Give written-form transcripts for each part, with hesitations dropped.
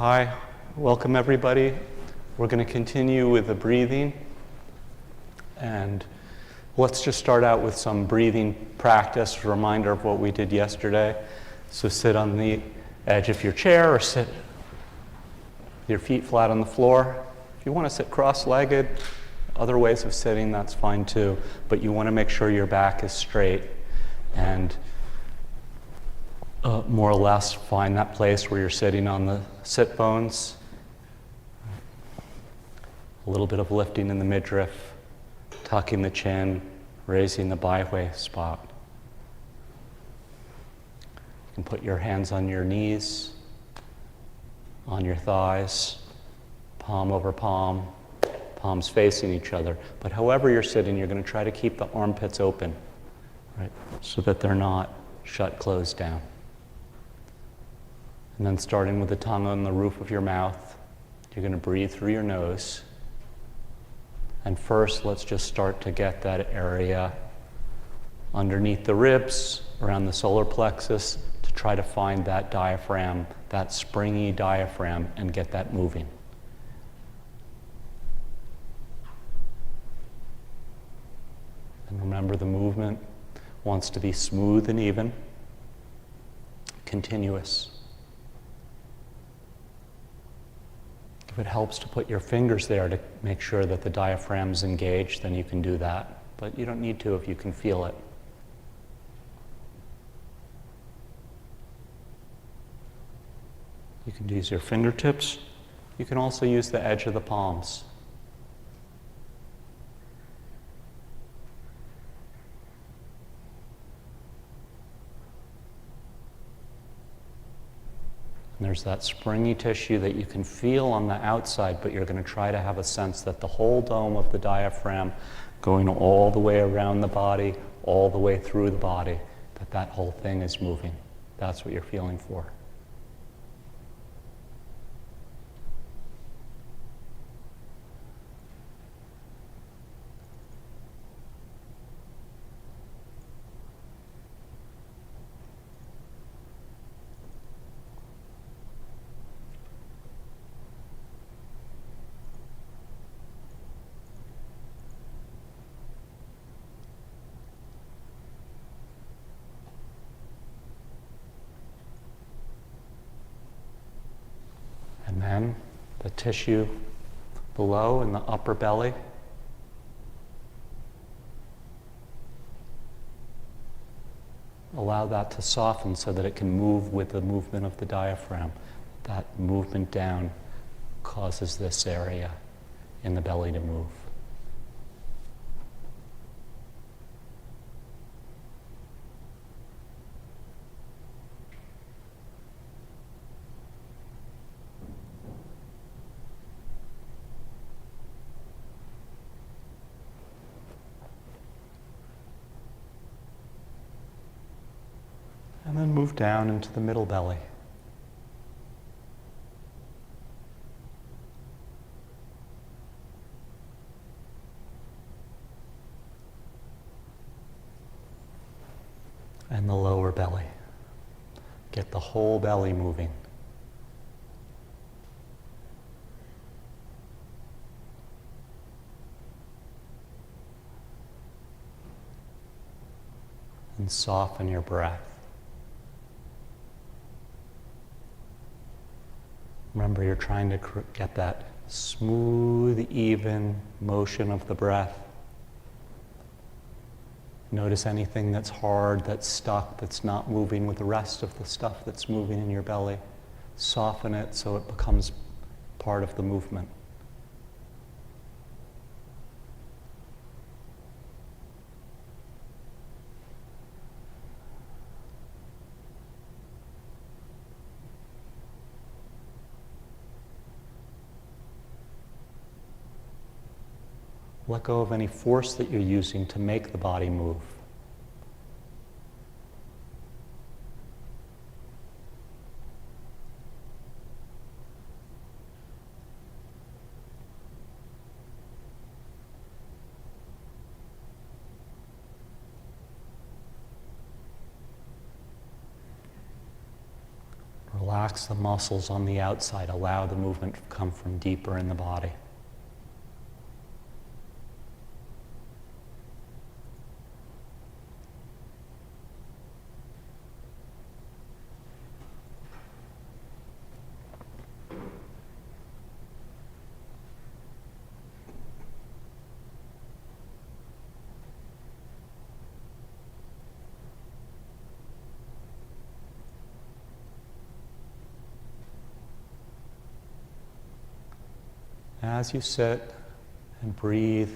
Hi, welcome everybody. We're going to continue with the breathing, and let's just start out with some breathing practice, a reminder of what we did yesterday. So sit on the edge of your chair or sit with your feet flat on the floor. If you want to sit cross-legged, other ways of sitting, that's fine too, but you want to make sure your back is straight and more or less find that place where you're sitting on the sit bones. A little bit of lifting in the midriff, tucking the chin, raising the byway spot. You can put your hands on your knees, on your thighs, palm over palm, palms facing each other. But however you're sitting, you're going to try to keep the armpits open, right, so that they're not shut closed down. And then starting with the tongue on the roof of your mouth, you're going to breathe through your nose. And first, let's just start to get that area underneath the ribs, around the solar plexus, to try to find that diaphragm, that springy diaphragm, and get that moving. And remember, the movement wants to be smooth and even, continuous. If it helps to put your fingers there to make sure that the diaphragm's engaged, then you can do that. But you don't need to if you can feel it. You can use your fingertips. You can also use the edge of the palms. And there's that springy tissue that you can feel on the outside, but you're going to try to have a sense that the whole dome of the diaphragm, going all the way around the body, all the way through the body, that whole thing is moving. That's what you're feeling for. And then the tissue below in the upper belly. Allow that to soften so that it can move with the movement of the diaphragm. That movement down causes this area in the belly to move. And then move down into the middle belly. And the lower belly. Get the whole belly moving. And soften your breath. Remember, you're trying to get that smooth, even motion of the breath. Notice anything that's hard, that's stuck, that's not moving with the rest of the stuff that's moving in your belly. Soften it so it becomes part of the movement. Let go of any force that you're using to make the body move. relax the muscles on the outside. Allow the movement to come from deeper in the body. As you sit and breathe,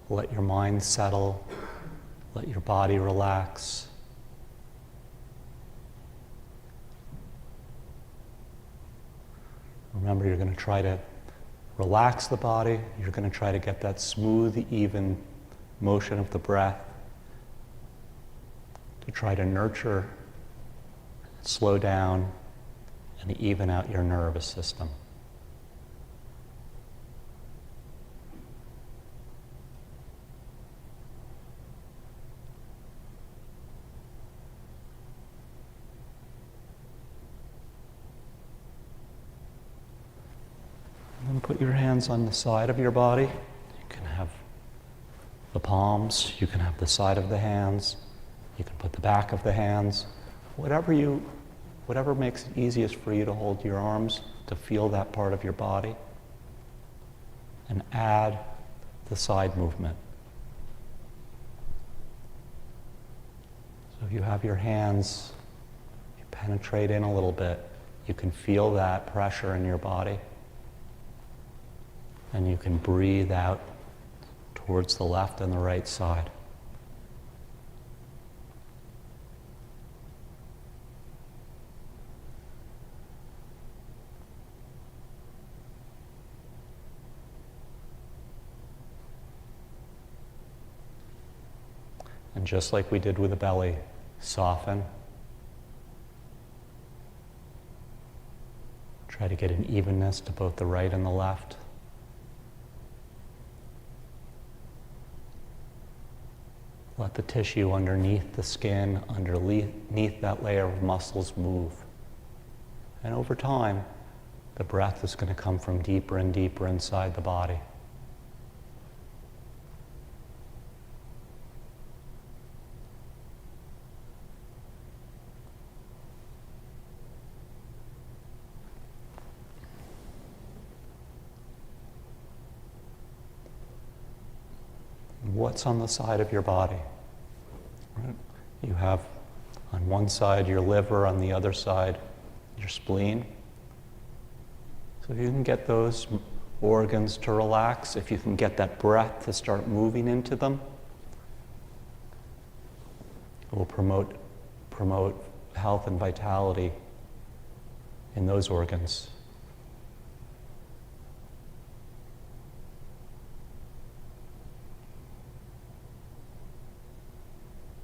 let your mind settle, let your body relax. Remember, you're going to try to relax the body. You're going to try to get that smooth, even motion of the breath to try to nurture, slow down, and even out your nervous system. And put your hands on the side of your body. You can have the palms, you can have the side of the hands, you can put the back of the hands, whatever makes it easiest for you to hold your arms, to feel that part of your body, and add the side movement. So if you have your hands, you penetrate in a little bit, you can feel that pressure in your body. And you can breathe out towards the left and the right side. And just like we did with the belly, soften. Try to get an evenness to both the right and the left. Let the tissue underneath the skin, underneath that layer of muscles move. And over time, the breath is going to come from deeper and deeper inside the body. What's on the side of your body? Right? You have on one side your liver, on the other side your spleen. So if you can get those organs to relax, if you can get that breath to start moving into them, it will promote health and vitality in those organs.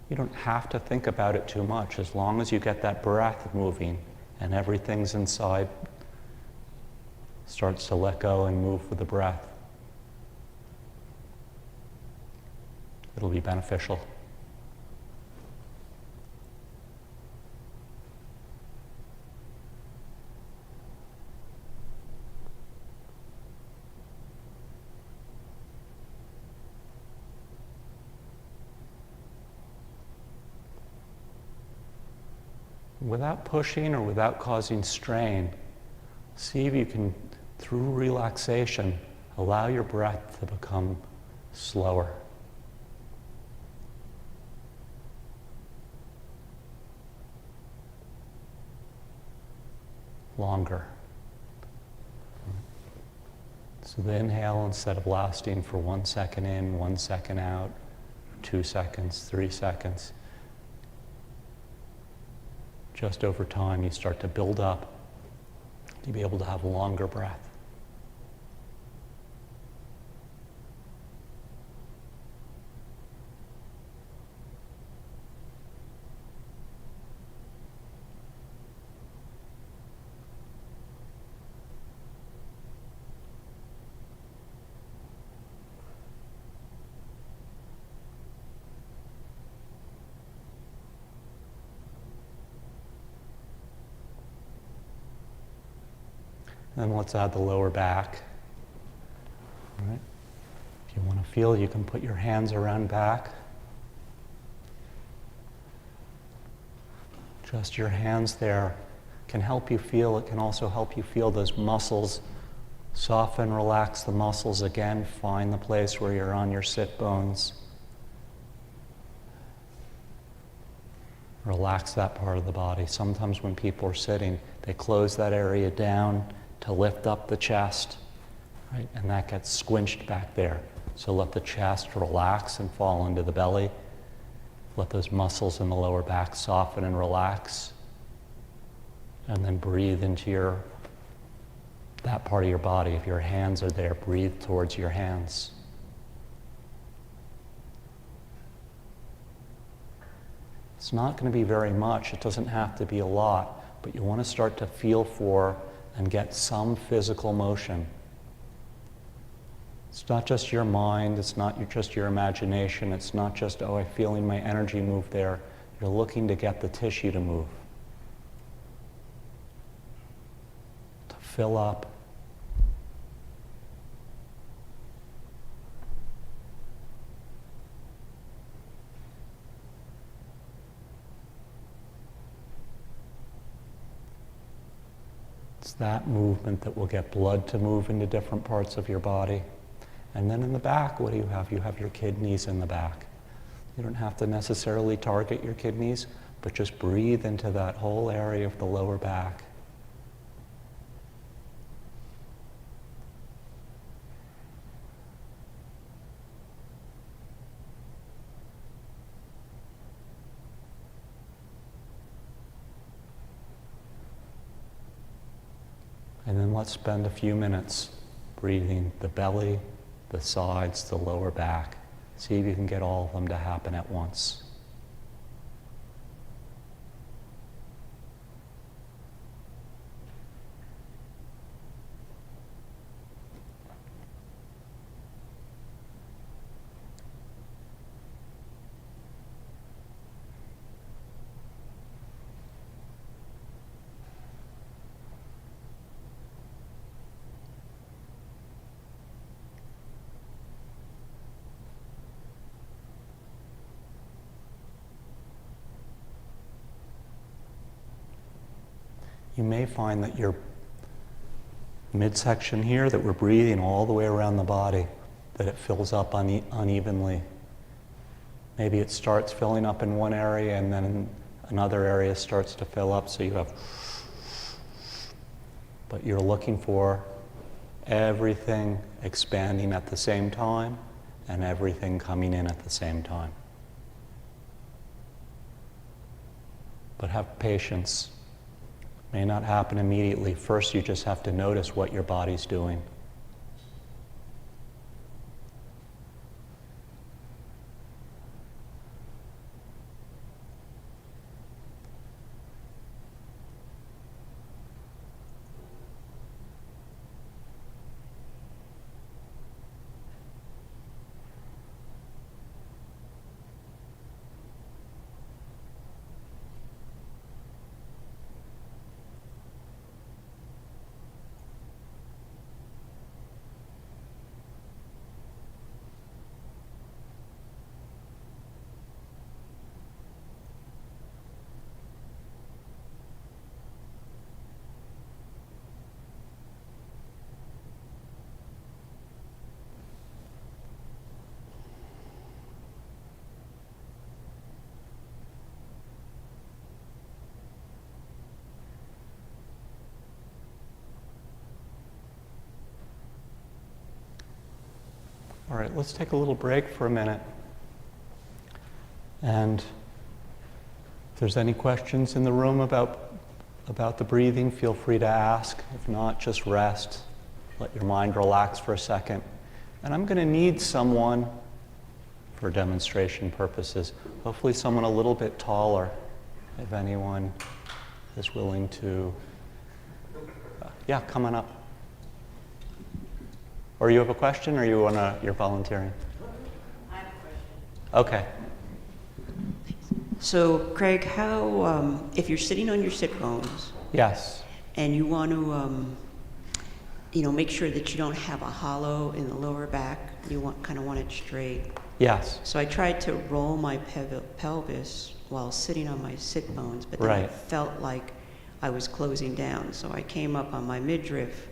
You don't have to think about it too much, as long as you get that breath moving and everything's inside starts to let go and move with the breath. It'll be beneficial. Without pushing or without causing strain, see if you can, through relaxation, allow your breath to become slower. Longer. So the inhale, instead of lasting for 1 second in, 1 second out, 2 seconds, 3 seconds, just over time you start to build up to be able to have a longer breath. Then let's add the lower back. All right. If you want to feel, you can put your hands around back. Just your hands there can help you feel. It can also help you feel those muscles. Soften, relax the muscles again. Find the place where you're on your sit bones. Relax that part of the body. Sometimes when people are sitting, they close that area down to lift up the chest, right? And that gets squinched back there. So let the chest relax and fall into the belly. Let those muscles in the lower back soften and relax. And then breathe into that part of your body. If your hands are there, breathe towards your hands. It's not going to be very much. It doesn't have to be a lot, but you want to start to feel for and get some physical motion. It's not just your mind. It's not just your imagination. It's not just, oh, I'm feeling my energy move there. You're looking to get the tissue to move, to fill up. It's that movement that will get blood to move into different parts of your body. And then in the back, what do you have? You have your kidneys in the back. You don't have to necessarily target your kidneys, but just breathe into that whole area of the lower back. And then let's spend a few minutes breathing the belly, the sides, the lower back. See if you can get all of them to happen at once. You may find that your midsection here, that we're breathing all the way around the body, that it fills up unevenly. Maybe it starts filling up in one area and then another area starts to fill up, so you have, but you're looking for everything expanding at the same time and everything coming in at the same time. But have patience. May not happen immediately. First, you just have to notice what your body's doing. All right, let's take a little break for a minute. And if there's any questions in the room about the breathing, feel free to ask. If not, just rest. Let your mind relax for a second. And I'm going to need someone, for demonstration purposes, hopefully someone a little bit taller, if anyone is willing to. Yeah, come on up. Or you have a question, or you're volunteering? I have a question. Okay. So, Craig, how, if you're sitting on your sit bones, Yes. and you want to make sure that you don't have a hollow in the lower back. You kind of want it straight. Yes. So I tried to roll my pelvis while sitting on my sit bones, but then I Right. felt like I was closing down. So I came up on my midriff.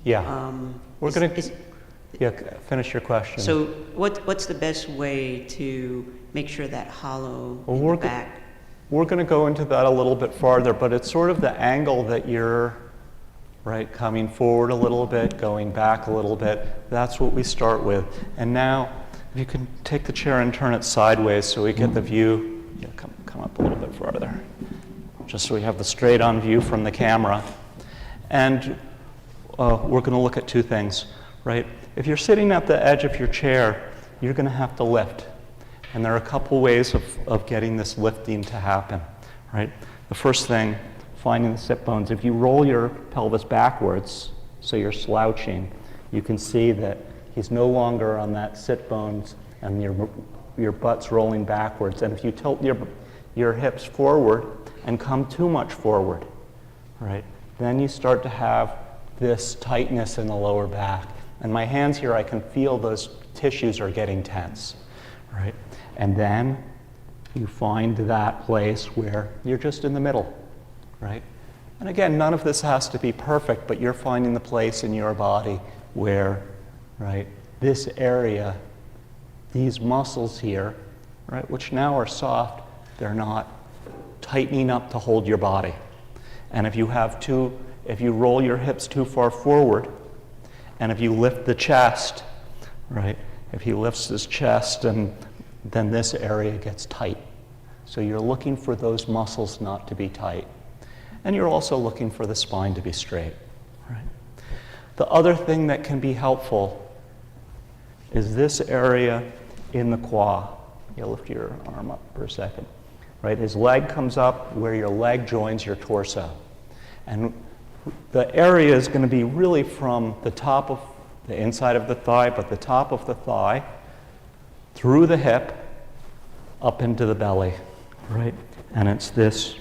Yeah. We're going to finish your question. So what's the best way to make sure that hollow in the back? We're going to go into that a little bit farther, but it's sort of the angle that you're, right, coming forward a little bit, going back a little bit. That's what we start with. And now, if you can take the chair and turn it sideways so we get the view. Yeah, come up a little bit farther, just so we have the straight-on view from the camera. And we're going to look at two things, right? If you're sitting at the edge of your chair, you're going to have to lift. And there are a couple ways of getting this lifting to happen, right? The first thing, finding the sit bones. If you roll your pelvis backwards, so you're slouching, you can see that he's no longer on that sit bones and your butt's rolling backwards. And if you tilt your hips forward and come too much forward, right, then you start to have this tightness in the lower back. And my hands here, I can feel those tissues are getting tense, right? And then you find that place where you're just in the middle, right? And again, none of this has to be perfect, but you're finding the place in your body where, right, this area, these muscles here, right, which now are soft, they're not tightening up to hold your body. And if you roll your hips too far forward, and if you lift the chest, right, if he lifts his chest, and then this area gets tight. So you're looking for those muscles not to be tight. And you're also looking for the spine to be straight, right? The other thing that can be helpful is this area in the quad. You lift your arm up for a second, right? His leg comes up where your leg joins your torso. And the area is going to be really from the top of the inside of the thigh, but the top of the thigh, through the hip, up into the belly, right? And it's this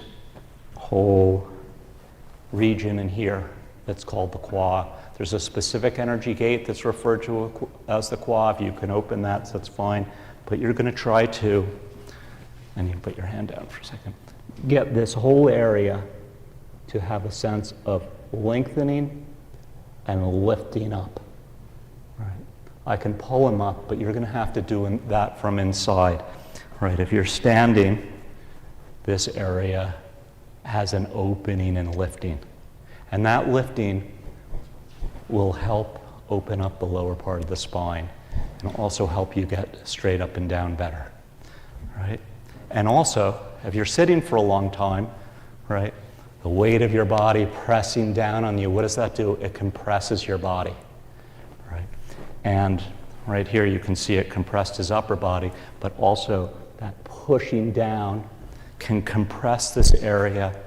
whole region in here that's called the quad. There's a specific energy gate that's referred to as the quad. If you can open that, so that's fine. But you're going to try to, and you put your hand down for a second, get this whole area to have a sense of lengthening and lifting up. Right? I can pull him up, but you're going to have to do that from inside. Right? If you're standing, this area has an opening and lifting. And that lifting will help open up the lower part of the spine and also help you get straight up and down better. Right? And also, if you're sitting for a long time, right, the weight of your body pressing down on you, what does that do? It compresses your body. Right? And right here you can see it compressed his upper body, but also that pushing down can compress this area,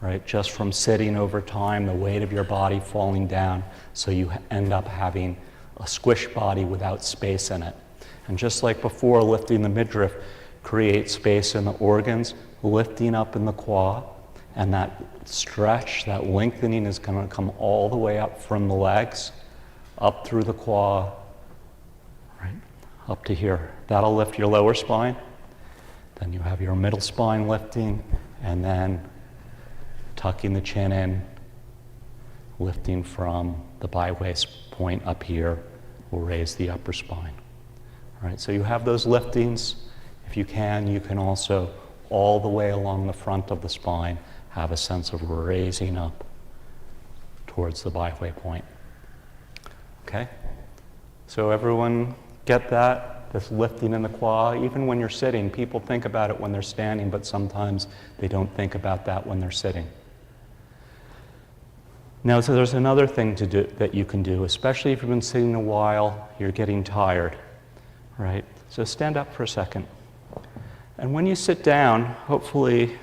right, just from sitting over time, the weight of your body falling down, so you end up having a squish body without space in it. And just like before, lifting the midriff creates space in the organs, lifting up in the quad, and that stretch, that lengthening is going to come all the way up from the legs, up through the quad, right, up to here. That'll lift your lower spine. Then you have your middle spine lifting, and then tucking the chin in, lifting from the bi-waist point up here will raise the upper spine. All right, so you have those liftings. If you can also, all the way along the front of the spine, have a sense of raising up towards the bi-waist point. Okay? So everyone get that? This lifting in the quad, even when you're sitting. People think about it when they're standing, but sometimes they don't think about that when they're sitting. Now, so there's another thing to do that you can do, especially if you've been sitting a while, you're getting tired, right? So stand up for a second. And when you sit down, hopefully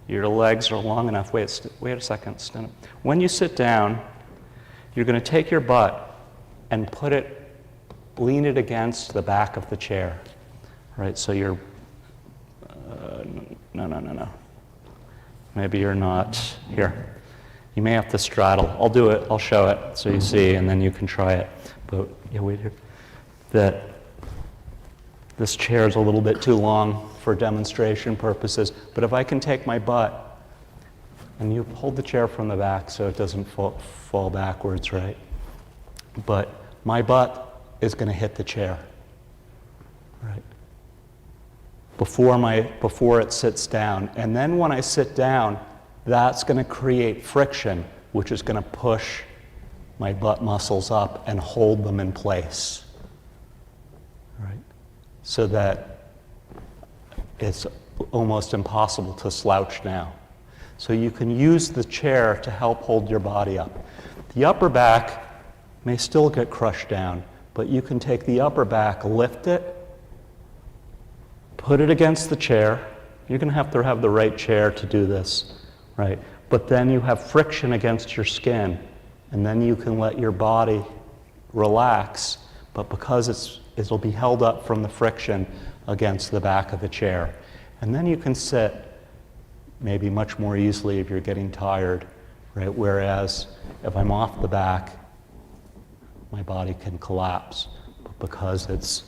your legs are long enough. Wait a second, stand up. When you sit down, you're going to take your butt and lean it against the back of the chair, right? So you're, no. Maybe you're not, here. You may have to straddle. I'll do it. I'll show it so you see, and then you can try it. But yeah, wait here. That this chair is a little bit too long for demonstration purposes. But if I can take my butt, and you hold the chair from the back so it doesn't fall backwards, right? But my butt is going to hit the chair, right? Before it sits down. And then when I sit down, that's going to create friction, which is going to push my butt muscles up and hold them in place, right? So that it's almost impossible to slouch now. So you can use the chair to help hold your body up. The upper back may still get crushed down, but you can take the upper back, lift it, put it against the chair. You're going to have the right chair to do this, right? But then you have friction against your skin, and then you can let your body relax, but because it'll be held up from the friction against the back of the chair. And then you can sit maybe much more easily if you're getting tired, right? Whereas if I'm off the back, my body can collapse, but because it's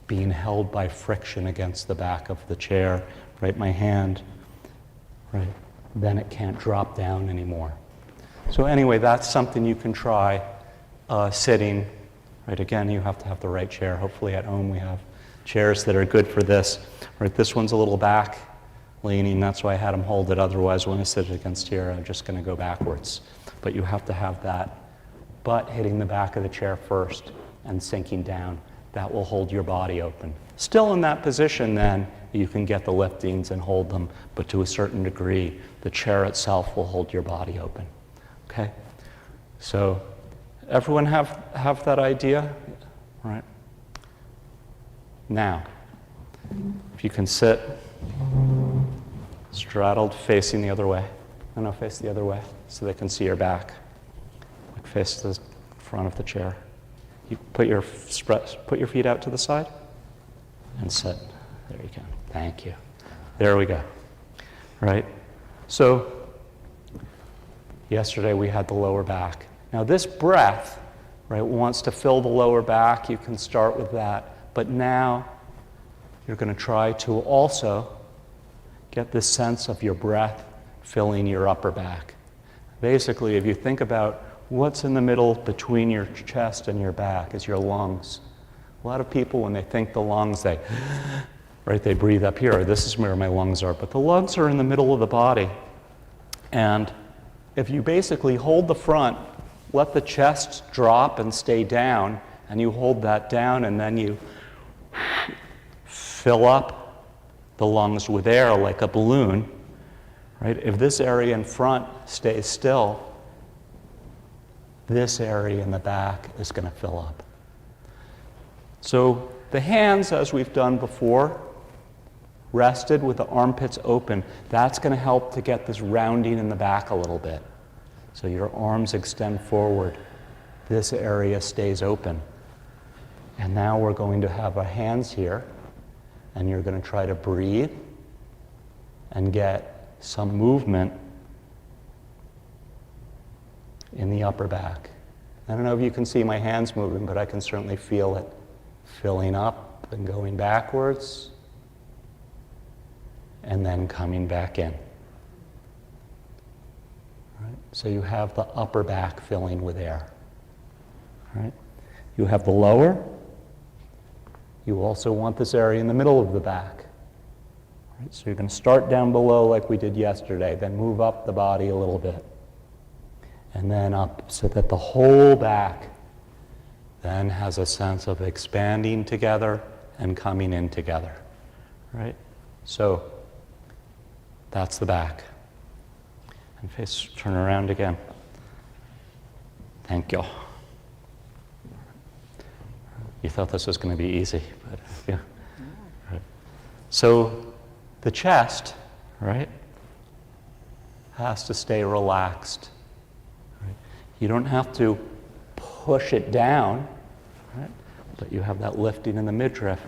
being held by friction against the back of the chair, right, my hand, right, then it can't drop down anymore. So anyway, that's something you can try sitting, right? Again, you have to have the right chair. Hopefully at home we have chairs that are good for this, right? This one's a little back leaning, that's why I had him hold it. Otherwise, when I sit against here, I'm just going to go backwards. But you have to have that butt hitting the back of the chair first and sinking down. That will hold your body open. Still in that position, then, you can get the liftings and hold them, but to a certain degree, the chair itself will hold your body open. Okay? So, everyone have that idea? Right? Now, if you can sit straddled, facing the other way. No, face the other way, so they can see your back. Like face the front of the chair. You put your feet out to the side and sit. There you go. Thank you. There we go. Right? So, yesterday we had the lower back. Now this breath, right, wants to fill the lower back. You can start with that. But now you're going to try to also get this sense of your breath filling your upper back. Basically, if you think about what's in the middle between your chest and your back is your lungs. A lot of people, when they think the lungs, they breathe up here. This is where my lungs are. But the lungs are in the middle of the body. And if you basically hold the front, let the chest drop and stay down, and you hold that down, and then you fill up the lungs with air like a balloon, right? If this area in front stays still, this area in the back is going to fill up. So the hands, as we've done before, rested with the armpits open. That's going to help to get this rounding in the back a little bit. So your arms extend forward. This area stays open. And now we're going to have our hands here, and you're going to try to breathe and get some movement in the upper back. I don't know if you can see my hands moving, but I can certainly feel it filling up and going backwards and then coming back in. Right? So you have the upper back filling with air. Right? You have the lower. You also want this area in the middle of the back. Right? So you're going to start down below like we did yesterday, then move up the body a little bit. And then up, so that the whole back then has a sense of expanding together and coming in together, right? So that's the back. And face, turn around again. Thank you. You thought this was going to be easy, but yeah. Right. So the chest, right, has to stay relaxed. You don't have to push it down, right? But you have that lifting in the midriff.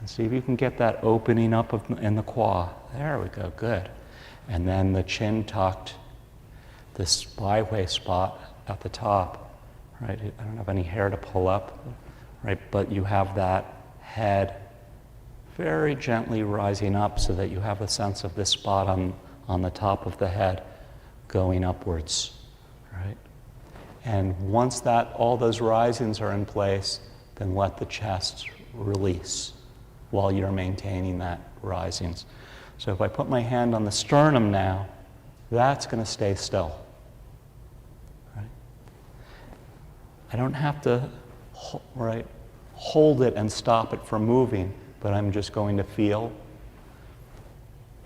And see if you can get that opening up in the quad. There we go, good. and then the chin tucked, this byway spot at the top, right? I don't have any hair to pull up, right? But you have that head very gently rising up so that you have a sense of this spot on the top of the head going upwards, right? And once all those risings are in place, then let the chest release while you're maintaining that risings. So if I put my hand on the sternum now, that's going to stay still, right? I don't have to, right, hold it and stop it from moving, but I'm just going to feel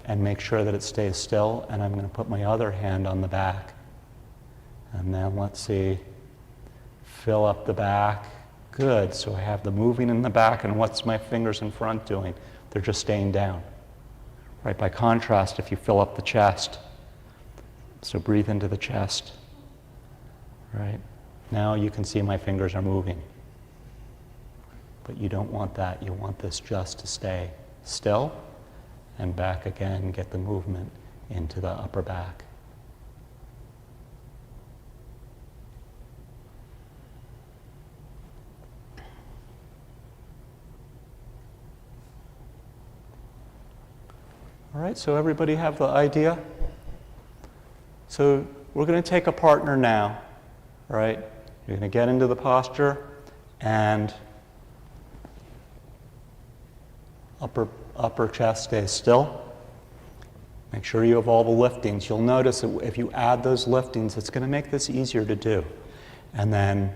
and make sure that it stays still, and I'm going to put my other hand on the back. And then let's see, fill up the back. Good, so I have the moving in the back, and what's my fingers in front doing? They're just staying down. Right, by contrast, if you fill up the chest, so breathe into the chest, right? Now you can see my fingers are moving. But you don't want that. You want this just to stay still, and back again, get the movement into the upper back. All right, so everybody have the idea? So we're going to take a partner now, right? You're going to get into the posture, and upper chest stays still. Make sure you have all the liftings. You'll notice that if you add those liftings, it's going to make this easier to do. And then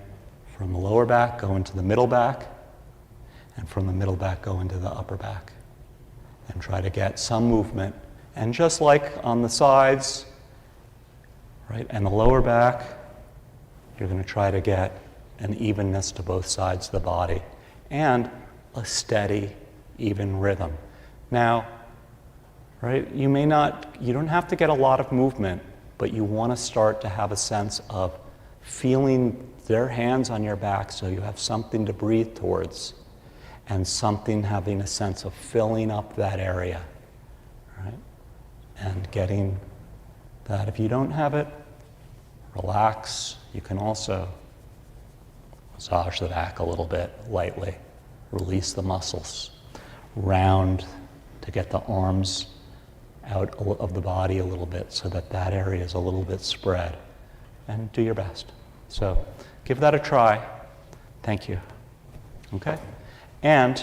from the lower back, go into the middle back, and from the middle back, go into the upper back. And try to get some movement. And just like on the sides, right, and the lower back, you're going to try to get an evenness to both sides of the body and a steady, even rhythm. Now, right, you don't have to get a lot of movement, but you want to start to have a sense of feeling their hands on your back so you have something to breathe towards, and something having a sense of filling up that area, right? And getting that. If you don't have it, relax. You can also massage the back a little bit lightly. Release the muscles. Round to get the arms out of the body a little bit so that that area is a little bit spread. And do your best. So give that a try. Thank you. Okay? And,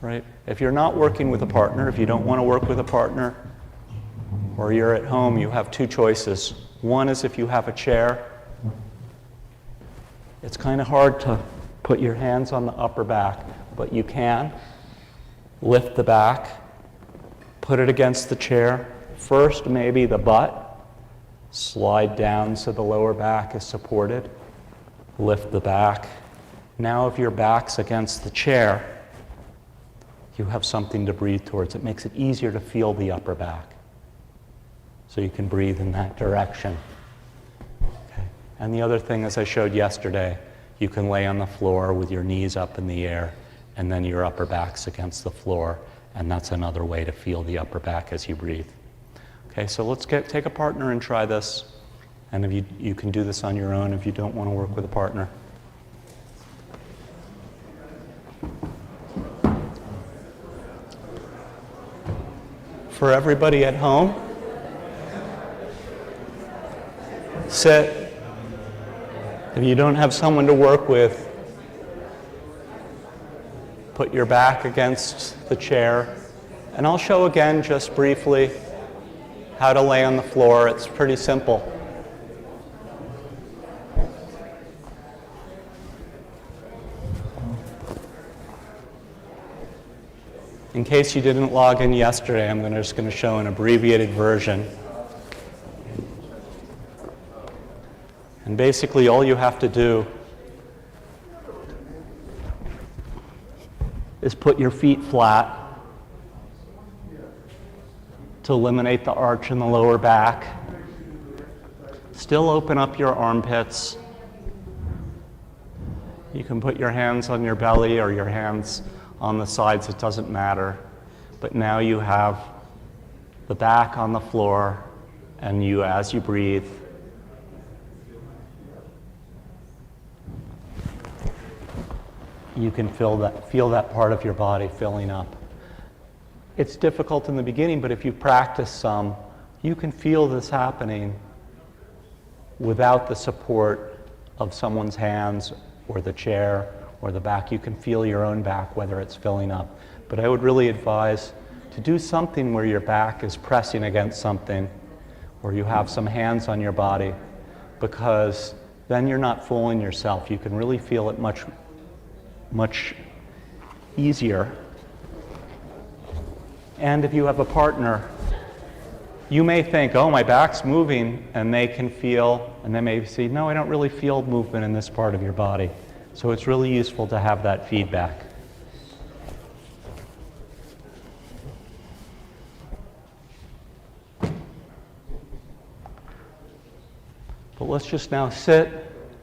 right, if you're not working with a partner, if you don't want to work with a partner, or you're at home, you have two choices. One is if you have a chair. It's kind of hard to put your hands on the upper back, but you can lift the back, put it against the chair. First, maybe the butt, slide down so the lower back is supported, lift the back. Now if your back's against the chair, you have something to breathe towards. It makes it easier to feel the upper back. So you can breathe in that direction. Okay. And the other thing, as I showed yesterday, you can lay on the floor with your knees up in the air, and then your upper back's against the floor, and that's another way to feel the upper back as you breathe. Okay, so let's take a partner and try this. And if you can do this on your own if you don't want to work with a partner. For everybody at home, sit. If you don't have someone to work with, put your back against the chair. And I'll show again, just briefly, how to lay on the floor. It's pretty simple. In case you didn't log in yesterday, I'm just going to show an abbreviated version. And basically, all you have to do is put your feet flat to eliminate the arch in the lower back. Still open up your armpits. You can put your hands on your belly or your hands on the sides, it doesn't matter. But now you have the back on the floor, and you as you breathe. You can feel that part of your body filling up. It's difficult in the beginning, but if you practice some, you can feel this happening without the support of someone's hands or the chair or the back. You can feel your own back, whether it's filling up. But I would really advise to do something where your back is pressing against something, or you have some hands on your body, because then you're not fooling yourself. You can really feel it much easier. And if you have a partner, you may think, oh, my back's moving, and they can feel, and they may say, no, I don't really feel movement in this part of your body. So it's really useful to have that feedback. But let's just now sit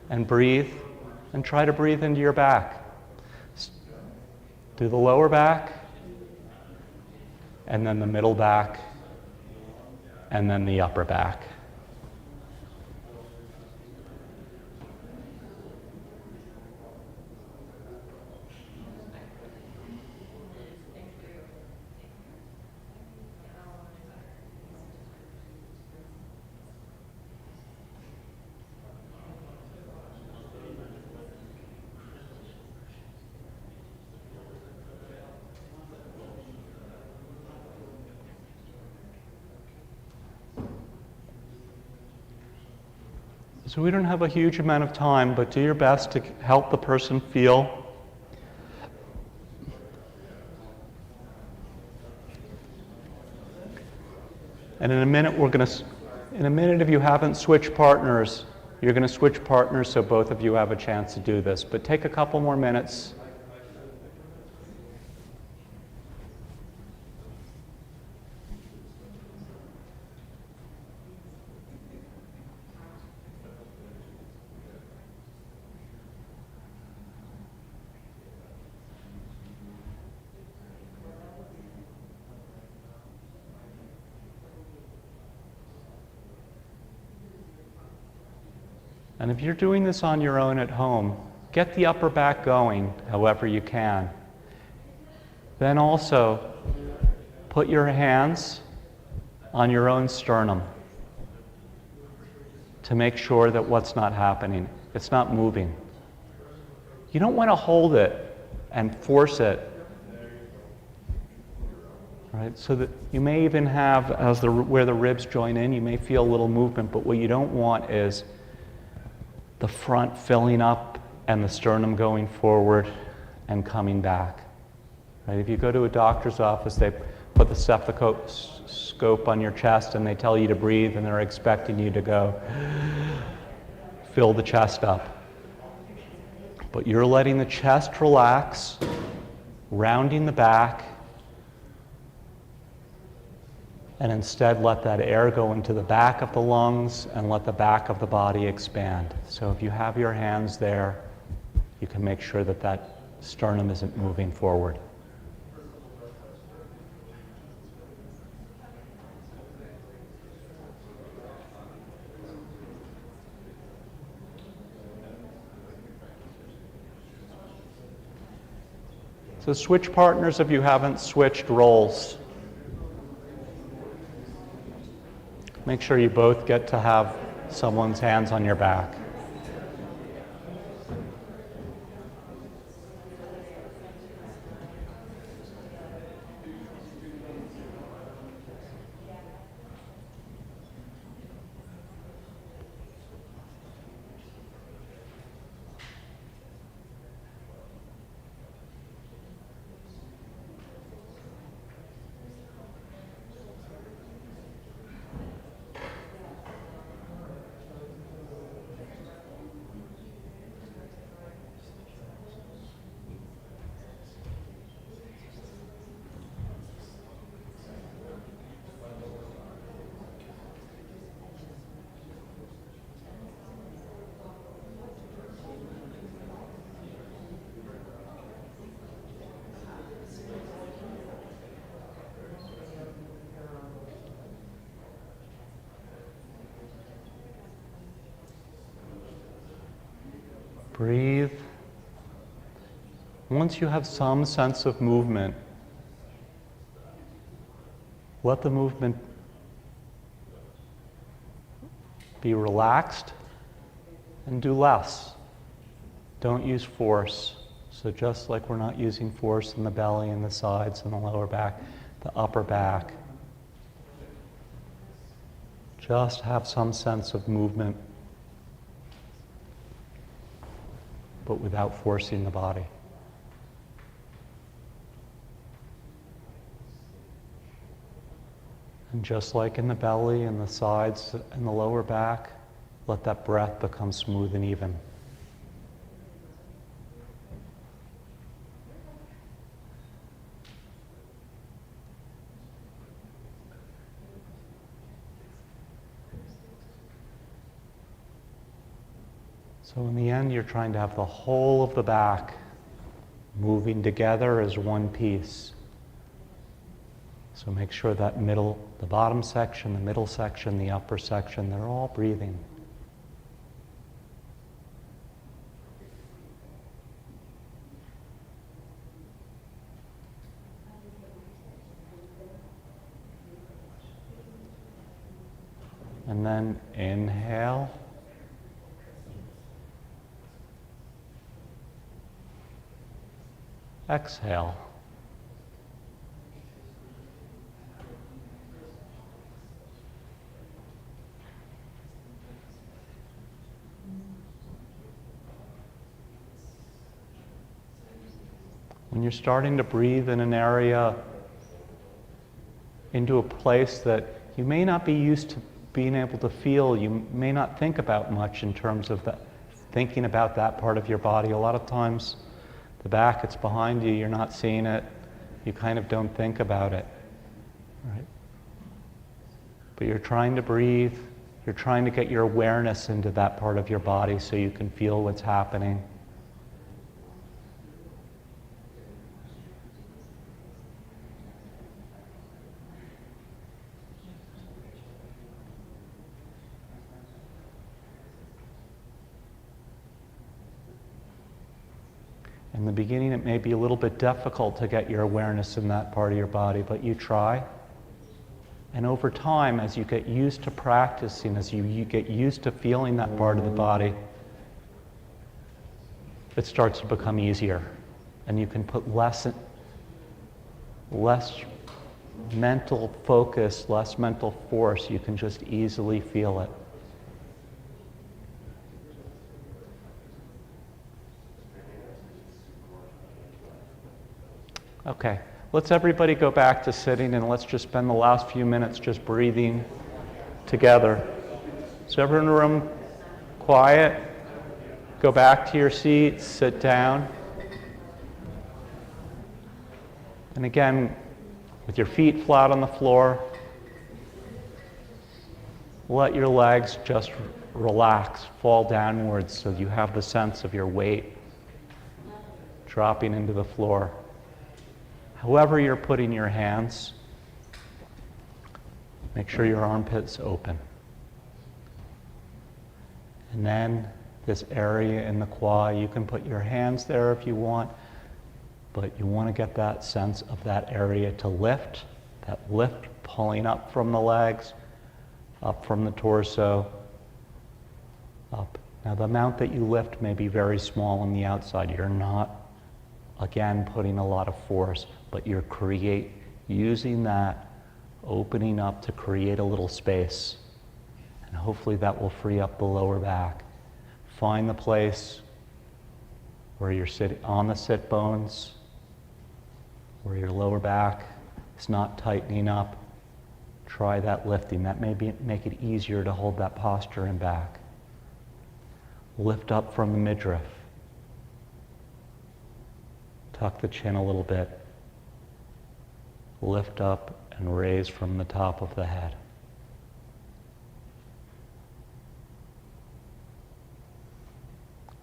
and breathe, and try to breathe into your back. Do the lower back, and then the middle back, and then the upper back. So we don't have a huge amount of time, but do your best to help the person feel. And in a minute, if you haven't switched partners, you're going to switch partners so both of you have a chance to do this. But take a couple more minutes. And if you're doing this on your own at home, get the upper back going however you can. Then also put your hands on your own sternum to make sure that what's not happening, it's not moving. You don't want to hold it and force it, right? So that you may even have, where the ribs join in, you may feel a little movement, but what you don't want is the front filling up and the sternum going forward and coming back. Right? If you go to a doctor's office, they put the stethoscope on your chest and they tell you to breathe, and they're expecting you to go fill the chest up. But you're letting the chest relax, rounding the back, and instead let that air go into the back of the lungs and let the back of the body expand. So if you have your hands there, you can make sure that that sternum isn't moving forward. So switch partners if you haven't switched roles. Make sure you both get to have someone's hands on your back. Breathe. Once you have some sense of movement, let the movement be relaxed and do less. Don't use force. So just like we're not using force in the belly and the sides and the lower back, the upper back, just have some sense of movement, but without forcing the body. And just like in the belly and the sides and the lower back, let that breath become smooth and even. So in the end, you're trying to have the whole of the back moving together as one piece. So make sure that middle, the bottom section, the middle section, the upper section, they're all breathing. And then inhale. Exhale. When you're starting to breathe in an area into a place that you may not be used to being able to feel, you may not think about much in terms of thinking about that part of your body. A lot of times, the back, it's behind you, you're not seeing it, you kind of don't think about it, right? But you're trying to breathe, you're trying to get your awareness into that part of your body so you can feel what's happening. In the beginning, it may be a little bit difficult to get your awareness in that part of your body, but you try. And over time, as you get used to practicing, as you get used to feeling that part of the body, it starts to become easier. And you can put less mental focus, less mental force. You can just easily feel it. Okay, let's everybody go back to sitting and let's just spend the last few minutes just breathing together. So everyone in the room, quiet, go back to your seats, sit down. And again, with your feet flat on the floor, let your legs just relax, fall downwards so you have the sense of your weight dropping into the floor. However you're putting your hands, make sure your armpit's open. And then this area in the quad, you can put your hands there if you want, but you want to get that sense of that area to lift, that lift pulling up from the legs, up from the torso, up. Now the amount that you lift may be very small on the outside. You're not, again, putting a lot of force, but you're using that opening up to create a little space. And hopefully that will free up the lower back. Find the place where you're sitting on the sit bones, where your lower back is not tightening up. Try that lifting. That may make it easier to hold that posture in back. Lift up from the midriff. Tuck the chin a little bit. Lift up and raise from the top of the head.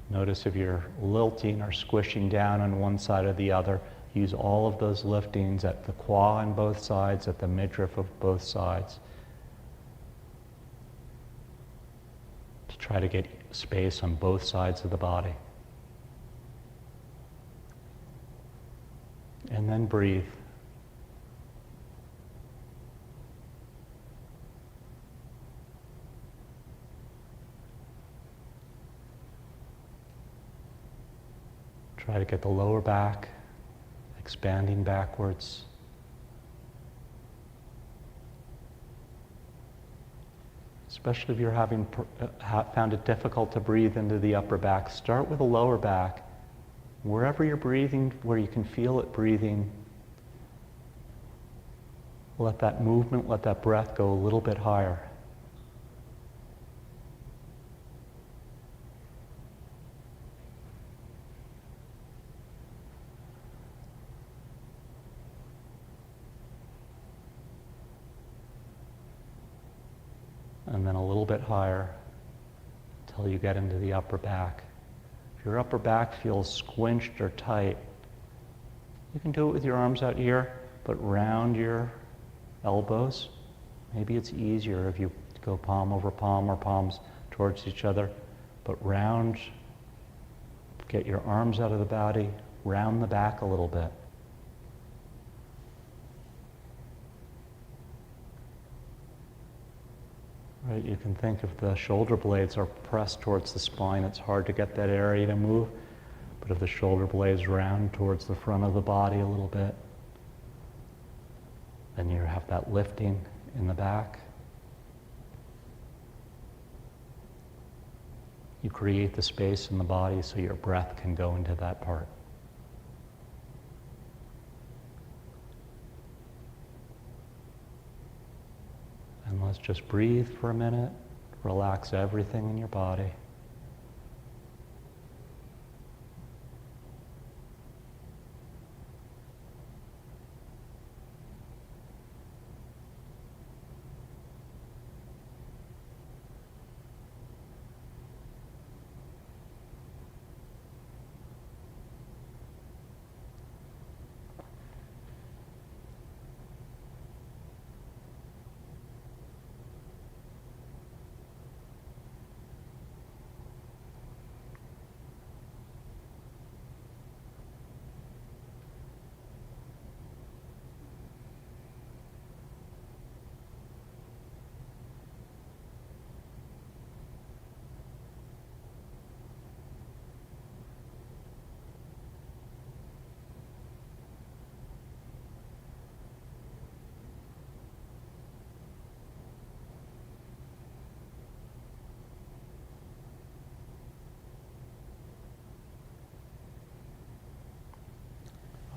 Notice if you're lilting or squishing down on one side or the other, use all of those liftings at the quad on both sides, at the midriff of both sides, to try to get space on both sides of the body. then breathe. Try to get the lower back expanding backwards. Especially if you're found it difficult to breathe into the upper back, start with the lower back. Wherever you're breathing, where you can feel it breathing, let that movement, let that breath go a little bit higher. And then a little bit higher until you get into the upper back. If your upper back feels squinched or tight, you can do it with your arms out here, but round your elbows. Maybe it's easier if you go palm over palm or palms towards each other, but round, get your arms out of the body, round the back a little bit. Right, you can think if the shoulder blades are pressed towards the spine, it's hard to get that area to move. But if the shoulder blades round towards the front of the body a little bit, then you have that lifting in the back. You create the space in the body so your breath can go into that part. And let's just breathe for a minute. Relax everything in your body.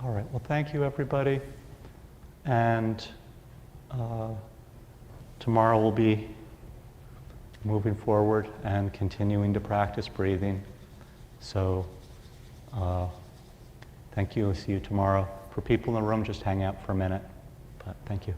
All right, well, thank you, everybody. And tomorrow we'll be moving forward and continuing to practice breathing. So thank you. I'll see you tomorrow. For people in the room, just hang out for a minute. But thank you.